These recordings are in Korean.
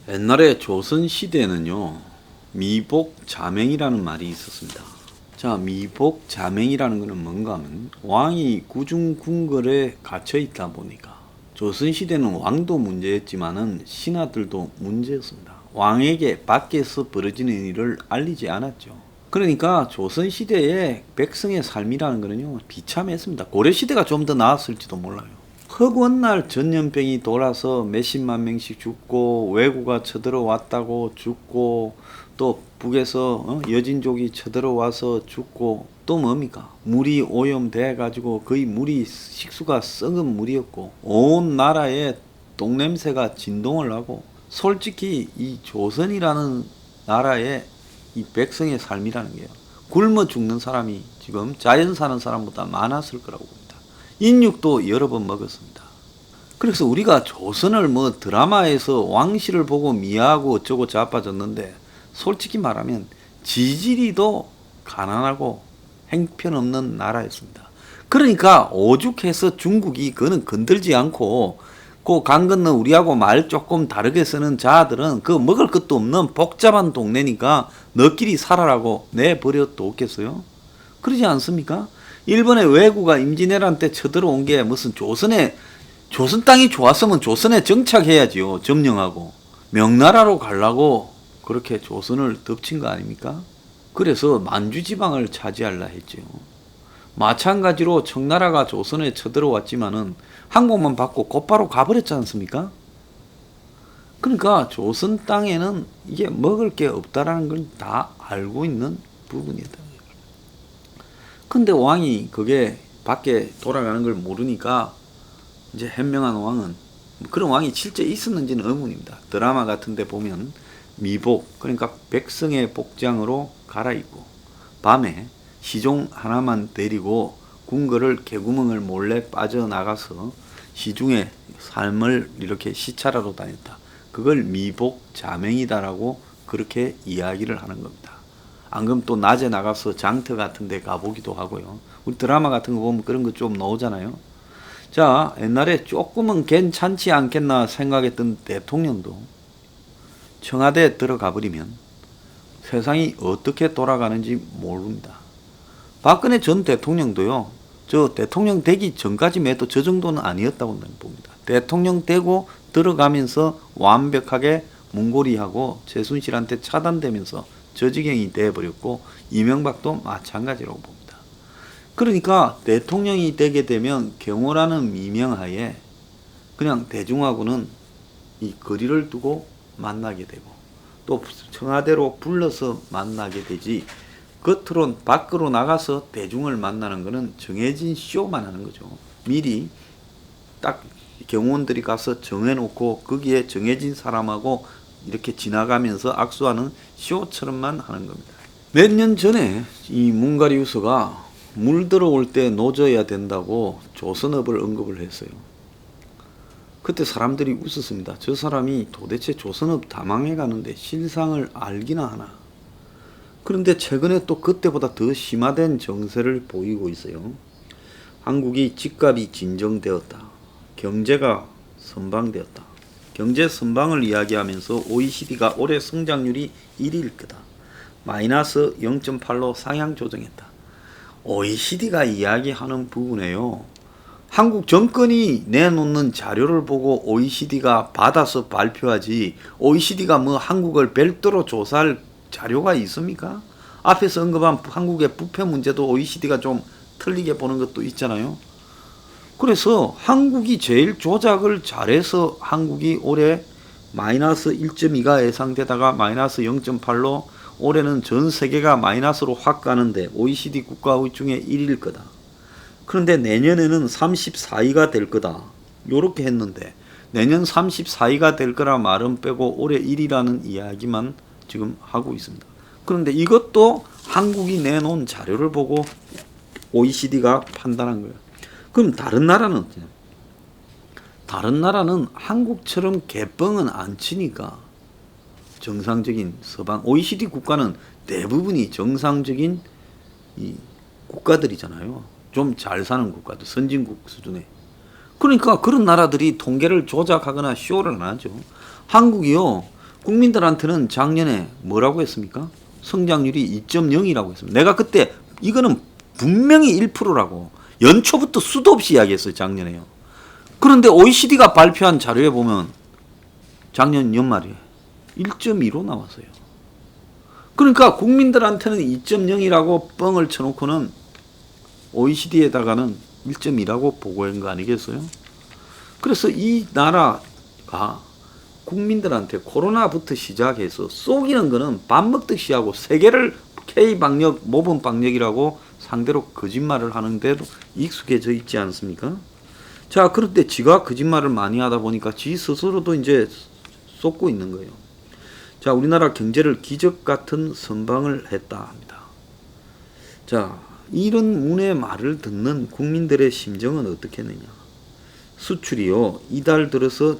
옛날에 조선시대에는요, 미복자맹이라는 말이 있었습니다. 자, 미복자맹이라는 것은 뭔가 하면 왕이 구중궁궐에 갇혀 있다 보니까 조선시대는 왕도 문제였지만은 신하들도 문제였습니다. 왕에게 밖에서 벌어지는 일을 알리지 않았죠. 그러니까 조선시대의 백성의 삶이라는 것은요, 비참했습니다. 고려시대가 좀 더 나았을지도 몰라요. 흑원날 전염병이 돌아서 몇십만 명씩 죽고, 왜구가 쳐들어왔다고 죽고, 또 북에서 여진족이 쳐들어와서 죽고, 또 뭡니까? 물이 오염돼 가지고 거의 물이 식수가 썩은 물이었고, 온 나라에 똥냄새가 진동을 하고, 솔직히 이 조선이라는 나라의 이 백성의 삶이라는 게요, 굶어 죽는 사람이 지금 자연 사는 사람보다 많았을 거라고 봅니다. 인육도 여러 번 먹었습니다. 그래서 우리가 조선을 뭐 드라마에서 왕실을 보고 미화하고 어쩌고 자빠졌는데, 솔직히 말하면 지지리도 가난하고 행편없는 나라였습니다. 그러니까 오죽해서 중국이 그는 건들지 않고, 그 강 건너 우리하고 말 조금 다르게 쓰는 자들은 그 먹을 것도 없는 복잡한 동네니까 너끼리 살아라고 내버려도 없겠어요? 그러지 않습니까? 일본의 왜구가 임진왜란 때 쳐들어온 게 무슨 조선 땅이 좋았으면 조선에 정착해야지요. 점령하고. 명나라로 가려고 그렇게 조선을 덮친 거 아닙니까? 그래서 만주지방을 차지하려 했죠. 마찬가지로 청나라가 조선에 쳐들어왔지만은 항복만 받고 곧바로 가버렸지 않습니까? 그러니까 조선 땅에는 이게 먹을 게 없다라는 걸 다 알고 있는 부분이다. 근데 왕이 그게 밖에 돌아가는 걸 모르니까 이제 현명한 왕은, 그런 왕이 실제 있었는지는 의문입니다. 드라마 같은 데 보면 미복, 그러니까 백성의 복장으로 갈아입고 밤에 시종 하나만 데리고 궁궐을 개구멍을 몰래 빠져나가서 시중의 삶을 이렇게 시찰하러 다녔다. 그걸 미복자맹이다라고 그렇게 이야기를 하는 겁니다. 안 그러면 또 낮에 나가서 장터 같은 데 가보기도 하고요. 우리 드라마 같은 거 보면 그런 거 좀 나오잖아요. 자, 옛날에 조금은 괜찮지 않겠나 생각했던 대통령도 청와대에 들어가 버리면 세상이 어떻게 돌아가는지 모릅니다. 박근혜 전 대통령도요, 저 대통령 되기 전까지만 해도 저 정도는 아니었다고 봅니다. 대통령 되고 들어가면서 완벽하게 문고리하고 최순실한테 차단되면서 저 지경이 돼버렸고, 이명박도 마찬가지라고 봅니다. 그러니까 대통령이 되게 되면 경호라는 미명하에 그냥 대중하고는 이 거리를 두고 만나게 되고, 또 청와대로 불러서 만나게 되지, 겉으로 밖으로 나가서 대중을 만나는 것은 정해진 쇼만 하는 거죠. 미리 딱 경호원들이 가서 정해놓고 거기에 정해진 사람하고 이렇게 지나가면서 악수하는 쇼처럼만 하는 겁니다. 몇 년 전에 이 문가리우스가 물 들어올 때 노져야 된다고 조선업을 언급을 했어요. 그때 사람들이 웃었습니다. 저 사람이 도대체 조선업 다 망해가는데 실상을 알기나 하나. 그런데 최근에 또 그때보다 더 심화된 정세를 보이고 있어요. 한국이 집값이 진정되었다. 경제가 선방되었다. 경제 선방을 이야기하면서 OECD가 올해 성장률이 1위일 거다. 마이너스 0.8로 상향 조정했다. OECD가 이야기하는 부분에요, 한국 정권이 내놓는 자료를 보고 OECD가 받아서 발표하지, OECD가 뭐 한국을 별도로 조사할 자료가 있습니까? 앞에서 언급한 한국의 부패 문제도 OECD가 좀 틀리게 보는 것도 있잖아요. 그래서 한국이 제일 조작을 잘해서 한국이 올해 마이너스 1.2가 예상되다가 마이너스 0.8로 올해는 전 세계가 마이너스로 확 가는데 OECD 국가 중에 1위일 거다. 그런데 내년에는 34위가 될 거다. 요렇게 했는데 내년 34위가 될 거라 말은 빼고 올해 1위라는 이야기만 지금 하고 있습니다. 그런데 이것도 한국이 내놓은 자료를 보고 OECD가 판단한 거예요. 그럼 다른 나라는 어때요? 다른 나라는 한국처럼 개뻥은 안 치니까 정상적인 서방 OECD 국가는 대부분이 정상적인 이 국가들이잖아요. 좀 잘 사는 국가들, 선진국 수준에. 그러니까 그런 나라들이 통계를 조작하거나 쇼를 안 하죠. 한국이요, 국민들한테는 작년에 뭐라고 했습니까? 성장률이 2.0이라고 했습니다. 내가 그때 이거는 분명히 1%라고 연초부터 수도 없이 이야기했어요. 작년에요. 그런데 OECD가 발표한 자료에 보면 작년 연말에 1.2로 나왔어요. 그러니까 국민들한테는 2.0이라고 뻥을 쳐놓고는 OECD에다가는 1.2라고 보고한 거 아니겠어요? 그래서 이 나라가 국민들한테 코로나부터 시작해서 속이는 거는 밥 먹듯이 하고 세계를 K방역, 모범방역이라고 상대로 거짓말을 하는데도 익숙해져 있지 않습니까? 자, 그런데 지가 거짓말을 많이 하다 보니까 지 스스로도 이제 쏟고 있는 거예요. 자, 우리나라 경제를 기적 같은 선방을 했다 합니다. 자, 이런 운의 말을 듣는 국민들의 심정은 어떻겠느냐? 수출이요, 이달 들어서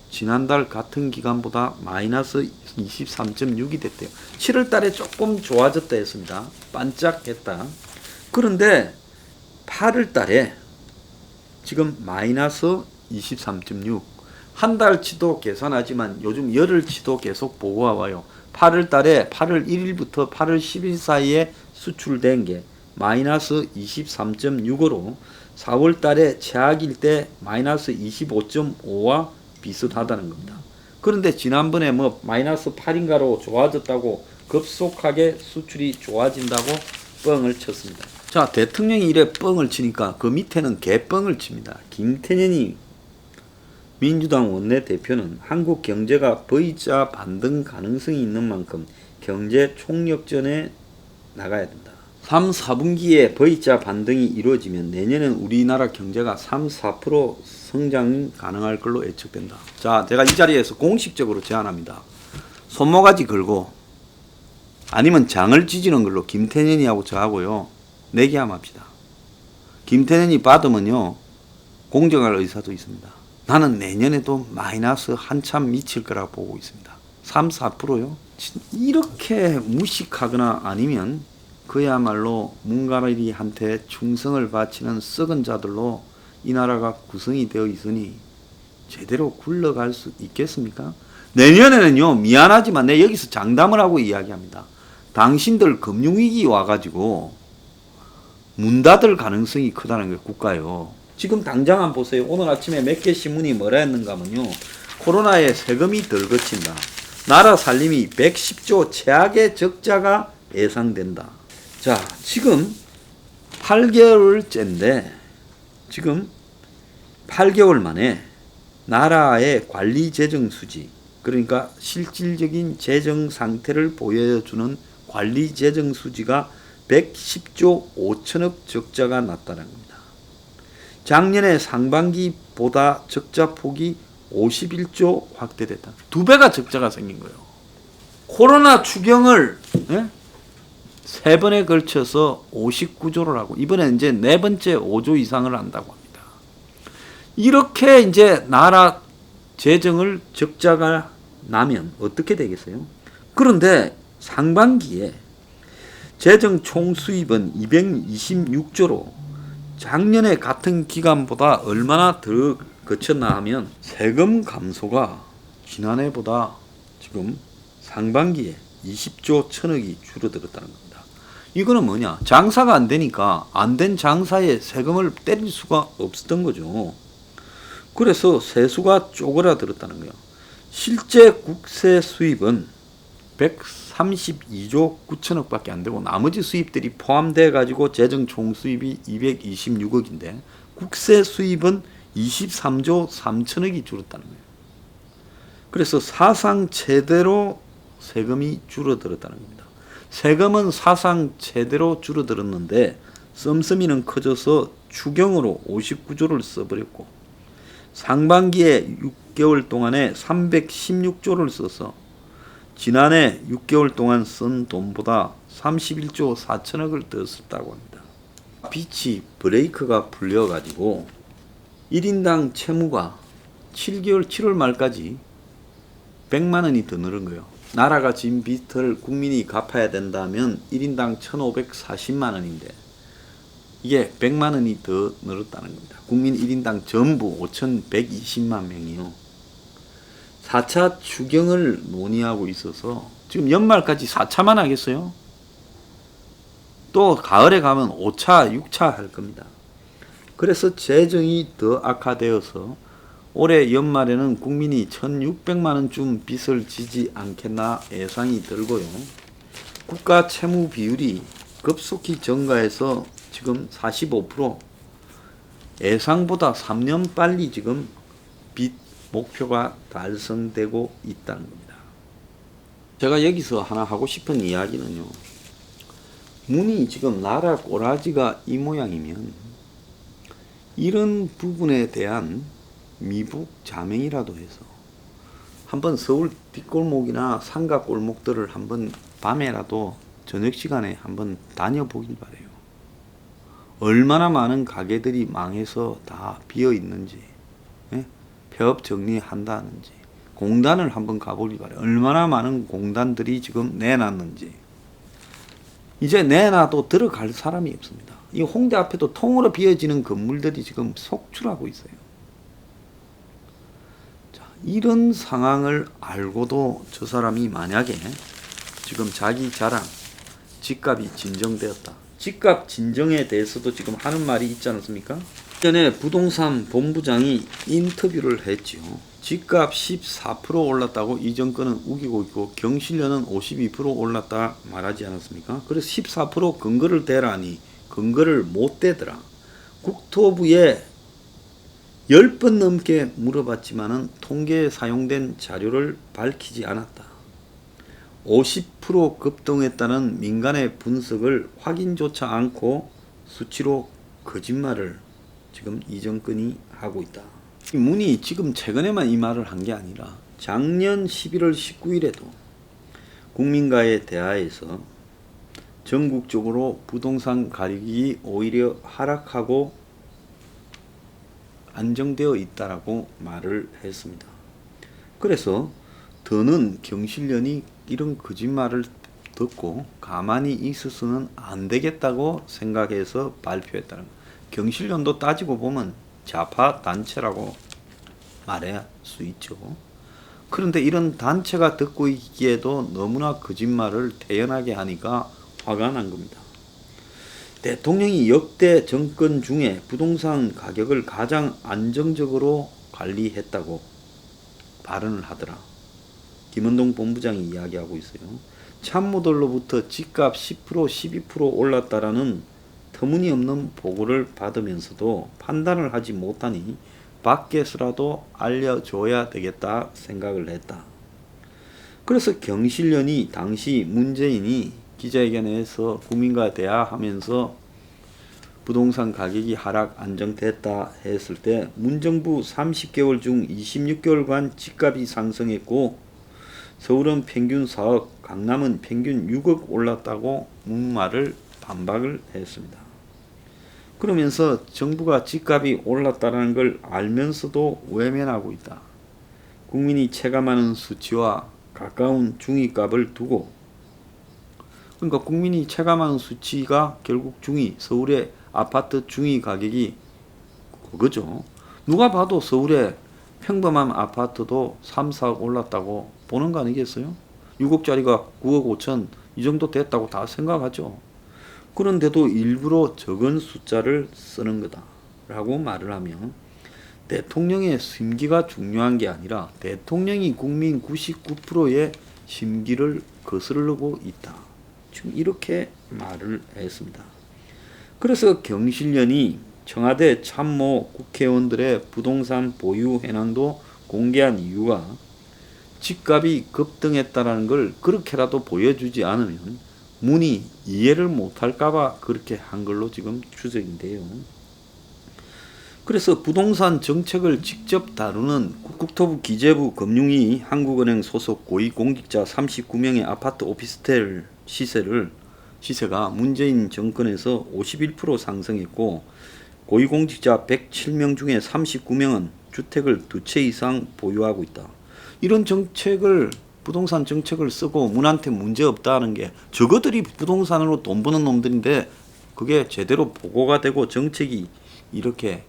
지난달 같은 기간보다 마이너스 23.6이 됐대요. 7월 달에 조금 좋아졌다 했습니다. 반짝했다. 그런데 8월 달에 지금 마이너스 23.6. 한 달치도 계산하지만 요즘 열흘치도 계속 보고가 와요. 8월 달에 8월 1일부터 8월 10일 사이에 수출된 게 마이너스 23.6으로 4월 달에 최악일 때 마이너스 25.5와 비슷하다는 겁니다. 그런데 지난번에 뭐 마이너스 8인가로 좋아졌다고 급속하게 수출이 좋아진다고 뻥을 쳤습니다. 자, 대통령이 이래 뻥을 치니까 그 밑에는 개뻥을 칩니다. 김태년이 민주당 원내대표는 한국 경제가 V자 반등 가능성이 있는 만큼 경제 총력전에 나가야 된다. 3, 4분기에 V자 반등이 이루어지면 내년엔 우리나라 경제가 3, 4% 성장이 가능할 걸로 예측된다. 자, 제가 이 자리에서 공식적으로 제안합니다. 손모가지 걸고 아니면 장을 찢는 걸로 김태년이하고 저하고요 내기함 합시다. 김태년이 받으면요 공정할 의사도 있습니다. 나는 내년에도 마이너스 한참 미칠 거라고 보고 있습니다. 3, 4%요? 이렇게 무식하거나 아니면 그야말로 문가리한테 충성을 바치는 썩은 자들로 이 나라가 구성이 되어 있으니 제대로 굴러갈 수 있겠습니까? 내년에는요, 미안하지만 내 여기서 장담을 하고 이야기합니다. 당신들 금융위기 와가지고 문 닫을 가능성이 크다는 게 국가요. 지금 당장 한번 보세요. 오늘 아침에 몇 개 신문이 뭐라 했는가 하면요. 코로나에 세금이 덜 거친다. 나라 살림이 110조 최악의 적자가 예상된다. 자, 지금 8개월째인데 지금 8개월 만에 나라의 관리 재정 수지, 그러니까 실질적인 재정 상태를 보여주는 관리 재정 수지가 110조 5천억 적자가 났다는 겁니다. 작년에 상반기보다 적자 폭이 51조 확대됐다. 2배가 적자가 생긴 거예요. 코로나 추경을 3번에 걸쳐서 59조를 하고 이번에 이제 4번째 5조 이상을 한다고 합니다. 이렇게 이제 나라 재정을 적자가 나면 어떻게 되겠어요? 그런데 상반기에 재정 총수입은 226조로 작년에 같은 기간보다 얼마나 더 거쳤나 하면 세금 감소가 지난해보다 지금 상반기에 20조 천억이 줄어들었다는 겁니다. 이거는 뭐냐? 장사가 안 되니까 안 된 장사에 세금을 때릴 수가 없었던 거죠. 그래서 세수가 쪼그라들었다는 거예요. 실제 국세 수입은 132조 9천억 밖에 안 되고 나머지 수입들이 포함돼 가지고 재정 총수입이 226억인데 국세 수입은 23조 3천억이 줄었다는 거예요. 그래서 사상 최대로 세금이 줄어들었다는 겁니다. 세금은 사상 최대로 줄어들었는데 씀씀이는 커져서 추경으로 59조를 써버렸고 상반기에 6개월 동안에 316조를 써서 지난해 6개월 동안 쓴 돈보다 31조 4천억을 더 썼다고 합니다. 빛이 브레이크가 풀려가지고 1인당 채무가 7월 말까지 100만 원이 더 늘은 거예요. 나라가 진 빚을 국민이 갚아야 된다면 1인당 1,540만 원인데 이게 100만 원이 더 늘었다는 겁니다. 국민 1인당 전부 5,120만 명이요. 4차 추경을 논의하고 있어서 지금 연말까지 4차만 하겠어요? 또 가을에 가면 5차, 6차 할 겁니다. 그래서 재정이 더 악화되어서 올해 연말에는 국민이 1,600만 원쯤 빚을 지지 않겠나 예상이 들고요. 국가 채무 비율이 급속히 증가해서 지금 45%, 예상보다 3년 빨리 지금 빚 목표가 달성되고 있다는 겁니다. 제가 여기서 하나 하고 싶은 이야기는요. 문이 지금 나라 꼬라지가 이 모양이면 이런 부분에 대한 미북 자맹이라도 해서 한번 서울 뒷골목이나 상가 골목들을 한번 밤에라도 저녁 시간에 한번 다녀보길 바래요. 얼마나 많은 가게들이 망해서 다 비어 있는지, 예? 폐업 정리한다는지, 공단을 한번 가보길 바래요. 얼마나 많은 공단들이 지금 내놨는지. 이제 내놔도 들어갈 사람이 없습니다. 이 홍대 앞에도 통으로 비어지는 건물들이 지금 속출하고 있어요. 자, 이런 상황을 알고도 저 사람이 만약에 지금 자기 자랑, 집값이 진정되었다. 집값 진정에 대해서도 지금 하는 말이 있지 않습니까? 전에 부동산 본부장이 인터뷰를 했지요. 집값 14% 올랐다고 이 정권은 우기고 있고 경실련은 52% 올랐다 말하지 않았습니까? 그래서 14% 근거를 대라니 근거를 못 대더라. 국토부에 10번 넘게 물어봤지만은 통계에 사용된 자료를 밝히지 않았다. 50% 급등했다는 민간의 분석을 확인조차 않고 수치로 거짓말을 지금 이 정권이 하고 있다. 이 문이 지금 최근에만 이 말을 한 게 아니라 작년 11월 19일에도 국민과의 대화에서 전국적으로 부동산 가격이 오히려 하락하고 안정되어 있다라고 말을 했습니다. 그래서 더는 경실련이 이런 거짓말을 듣고 가만히 있어서는 안 되겠다고 생각해서 발표했다는 거예요. 경실련도 따지고 보면 좌파 단체라고 말할 수 있죠. 그런데 이런 단체가 듣고 있기에도 너무나 거짓말을 태연하게 하니까 화가 난 겁니다. 대통령이 역대 정권 중에 부동산 가격을 가장 안정적으로 관리했다고 발언을 하더라. 김은동 본부장이 이야기하고 있어요. 참모들로부터 집값 10% 12% 올랐다라는 터무니없는 보고를 받으면서도 판단을 하지 못하니 밖에서라도 알려줘야 되겠다 생각을 했다. 그래서 경실련이 당시 문재인이 기자회견에서 국민과 대화하면서 부동산 가격이 하락 안정됐다 했을 때 문정부 30개월 중 26개월간 집값이 상승했고 서울은 평균 4억, 강남은 평균 6억 올랐다고 문말을 반박을 했습니다. 그러면서 정부가 집값이 올랐다는 걸 알면서도 외면하고 있다. 국민이 체감하는 수치와 가까운 중위값을 두고, 그러니까 국민이 체감하는 수치가 결국 중위, 서울의 아파트 중위 가격이 그거죠. 누가 봐도 서울의 평범한 아파트도 3, 4억 올랐다고 보는 거 아니겠어요? 6억짜리가 9억 5천 이 정도 됐다고 다 생각하죠. 그런데도 일부러 적은 숫자를 쓰는 거다 라고 말을 하면 대통령의 심기가 중요한 게 아니라 대통령이 국민 99%의 심기를 거스르고 있다. 지금 이렇게 말을 했습니다. 그래서 경실련이 청와대 참모 국회의원들의 부동산 보유 현황도 공개한 이유가 집값이 급등했다는 걸 그렇게라도 보여주지 않으면 문이 이해를 못할까봐 그렇게 한 걸로 지금 추정인데요. 그래서 부동산 정책을 직접 다루는 국토부 기재부 금융위 한국은행 소속 고위공직자 39명의 아파트 오피스텔 시세가 문재인 정권에서 51% 상승했고 고위공직자 107명 중에 39명은 주택을 2채 이상 보유하고 있다. 이런 정책을 부동산 정책을 쓰고 문한테 문제 없다는 게 저거들이 부동산으로 돈 버는 놈들인데 그게 제대로 보고가 되고 정책이 이렇게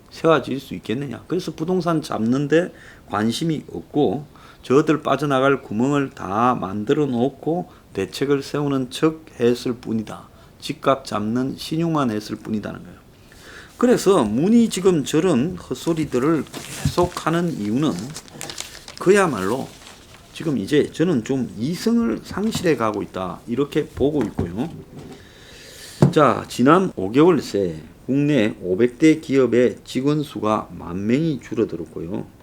세워질 수 있겠느냐. 그래서 부동산 잡는데 관심이 없고 저들 빠져나갈 구멍을 다 만들어 놓고 대책을 세우는 척 했을 뿐이다. 집값 잡는 신용만 했을 뿐이다는 거예요. 그래서 문이 지금 저런 헛소리들을 계속 하는 이유는 그야말로 지금 이제 저는 좀 이성을 상실해 가고 있다. 이렇게 보고 있고요. 자, 지난 5개월 새 국내 500대 기업의 직원 수가 10,000명이 줄어들었고요.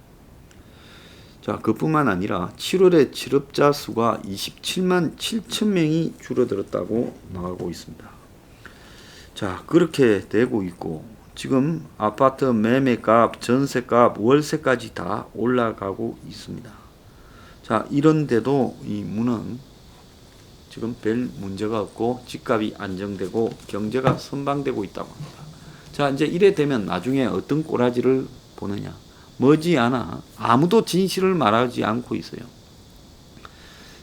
자, 그뿐만 아니라 7월에 실업자 수가 27만 7천 명이 줄어들었다고 나가고 있습니다. 자, 그렇게 되고 있고 지금 아파트 매매값, 전세값, 월세까지 다 올라가고 있습니다. 자, 이런데도 이 문은 지금 별 문제가 없고 집값이 안정되고 경제가 선방되고 있다고 합니다. 자, 이제 이래 되면 나중에 어떤 꼬라지를 보느냐. 머지않아 아무도 진실을 말하지 않고 있어요.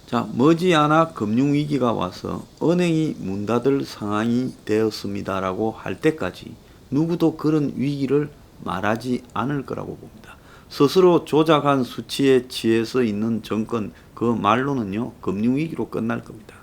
자, 머지않아 금융위기가 와서 은행이 문 닫을 상황이 되었습니다라고 할 때까지 누구도 그런 위기를 말하지 않을 거라고 봅니다. 스스로 조작한 수치에 취해서 있는 정권 그 말로는요 금융위기로 끝날 겁니다.